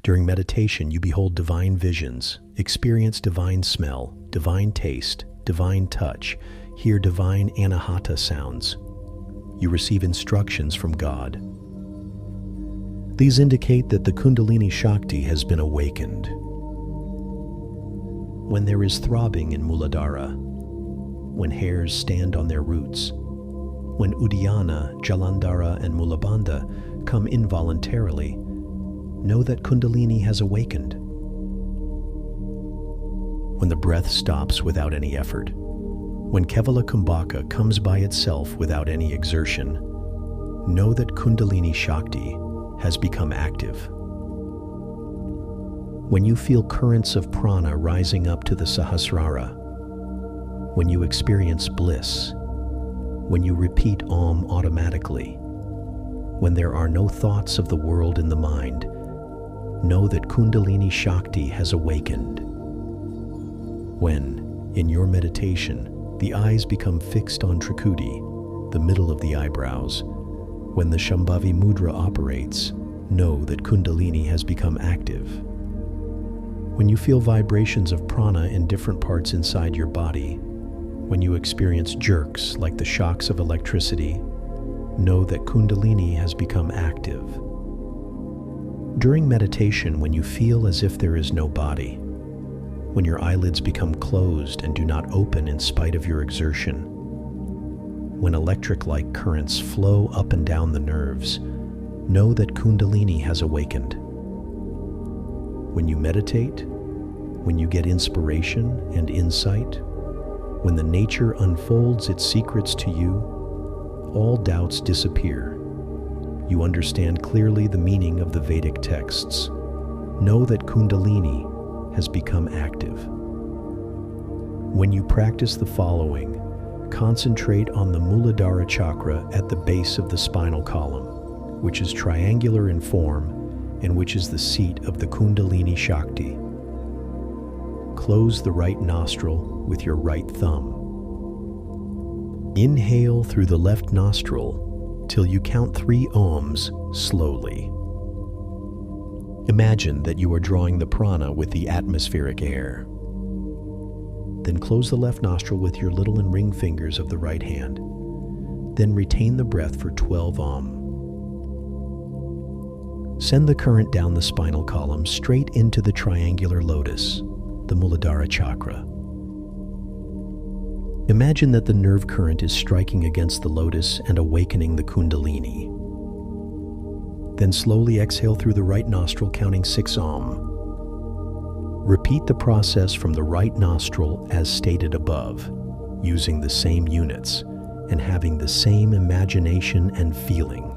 During meditation, you behold divine visions, experience divine smell, divine taste, divine touch, hear divine anahata sounds. You receive instructions from God. These indicate that the Kundalini Shakti has been awakened. When there is throbbing in Muladhara, when hairs stand on their roots, when Uddiyana, Jalandhara, and Mulabandha come involuntarily, know that Kundalini has awakened. When the breath stops without any effort, when Kevala Kumbhaka comes by itself without any exertion, know that Kundalini Shakti has become active. When you feel currents of prana rising up to the Sahasrara, when you experience bliss, when you repeat Om automatically, when there are no thoughts of the world in the mind, know that Kundalini Shakti has awakened. When, in your meditation, the eyes become fixed on Trikudi, the middle of the eyebrows, when the Shambhavi Mudra operates, know that Kundalini has become active. When you feel vibrations of prana in different parts inside your body, when you experience jerks like the shocks of electricity, know that Kundalini has become active. During meditation, when you feel as if there is no body, when your eyelids become closed and do not open in spite of your exertion, when electric-like currents flow up and down the nerves, know that Kundalini has awakened. When you meditate, when you get inspiration and insight, when the nature unfolds its secrets to you, all doubts disappear. You understand clearly the meaning of the Vedic texts. Know that Kundalini has become active. When you practice the following, concentrate on the Muladhara chakra at the base of the spinal column, which is triangular in form and which is the seat of the Kundalini Shakti. Close the right nostril with your right thumb. Inhale through the left nostril till you count 3 ohms slowly. Imagine that you are drawing the prana with the atmospheric air. Then close the left nostril with your little and ring fingers of the right hand. Then retain the breath for 12 ohm. Send the current down the spinal column straight into the triangular lotus, the Muladhara chakra. Imagine that the nerve current is striking against the lotus and awakening the Kundalini. Then slowly exhale through the right nostril, counting 6 ohm. Repeat the process from the right nostril as stated above, using the same units and having the same imagination and feeling.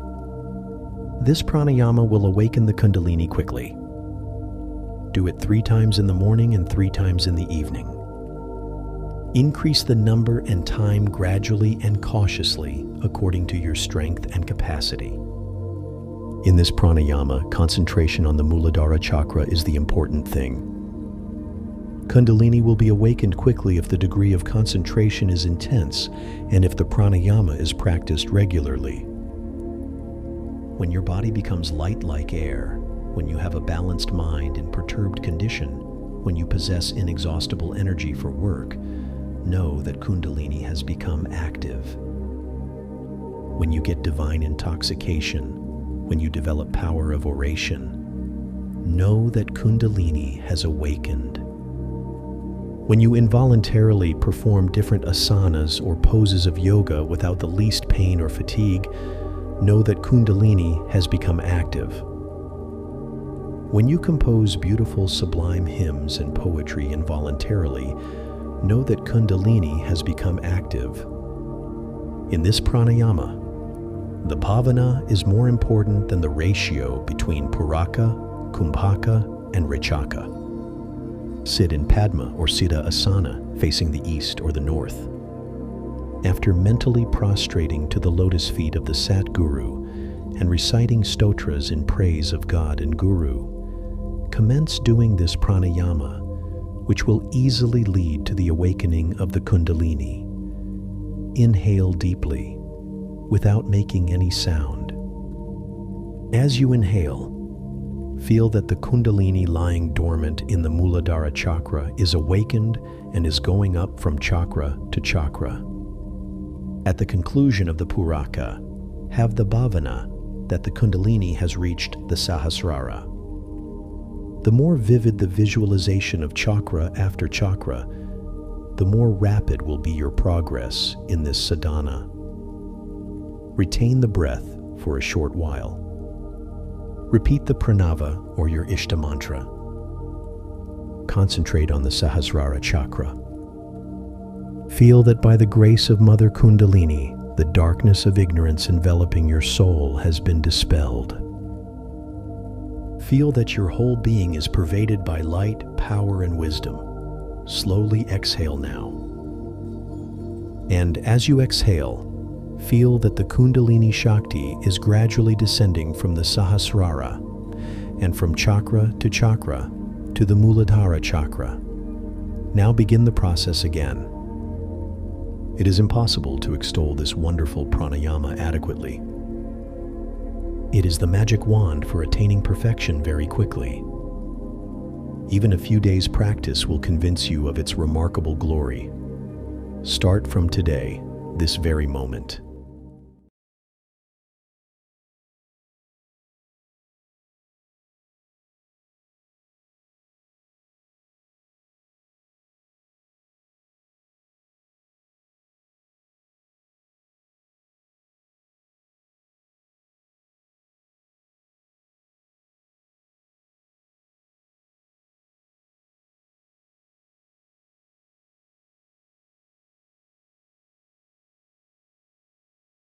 This pranayama will awaken the Kundalini quickly. Do it 3 times in the morning and 3 times in the evening. Increase the number and time gradually and cautiously according to your strength and capacity. In this pranayama, concentration on the Muladhara chakra is the important thing. Kundalini will be awakened quickly if the degree of concentration is intense and if the pranayama is practiced regularly. When your body becomes light like air, when you have a balanced mind in perturbed condition, when you possess inexhaustible energy for work, know that Kundalini has become active. When you get divine intoxication, when you develop power of oration, know that Kundalini has awakened. When you involuntarily perform different asanas or poses of yoga without the least pain or fatigue, know that Kundalini has become active. When you compose beautiful, sublime hymns and poetry involuntarily, know that Kundalini has become active. In this pranayama, the bhavana is more important than the ratio between Puraka, Kumbhaka, and Rechaka. Sit in Padma or Siddha Asana, facing the east or the north. After mentally prostrating to the lotus feet of the Satguru and reciting stotras in praise of God and Guru, commence doing this pranayama, which will easily lead to the awakening of the Kundalini. Inhale deeply, without making any sound. As you inhale, Feel that the Kundalini lying dormant in the Muladhara chakra is awakened and is going up from chakra to chakra. At the conclusion of the Puraka, have the bhavana that the Kundalini has reached the Sahasrara. The more vivid the visualization of chakra after chakra, the more rapid will be your progress in this sadhana. Retain the breath for a short while. Repeat the pranava or your Ishta mantra. Concentrate on the Sahasrara chakra. Feel that by the grace of Mother Kundalini, the darkness of ignorance enveloping your soul has been dispelled. Feel that your whole being is pervaded by light, power, and wisdom. Slowly exhale now. And as you exhale, feel that the Kundalini Shakti is gradually descending from the Sahasrara and from chakra to the Muladhara chakra. Now begin the process again. It is impossible to extol this wonderful pranayama adequately. It is the magic wand for attaining perfection very quickly. Even a few days' practice will convince you of its remarkable glory. Start from today, this very moment.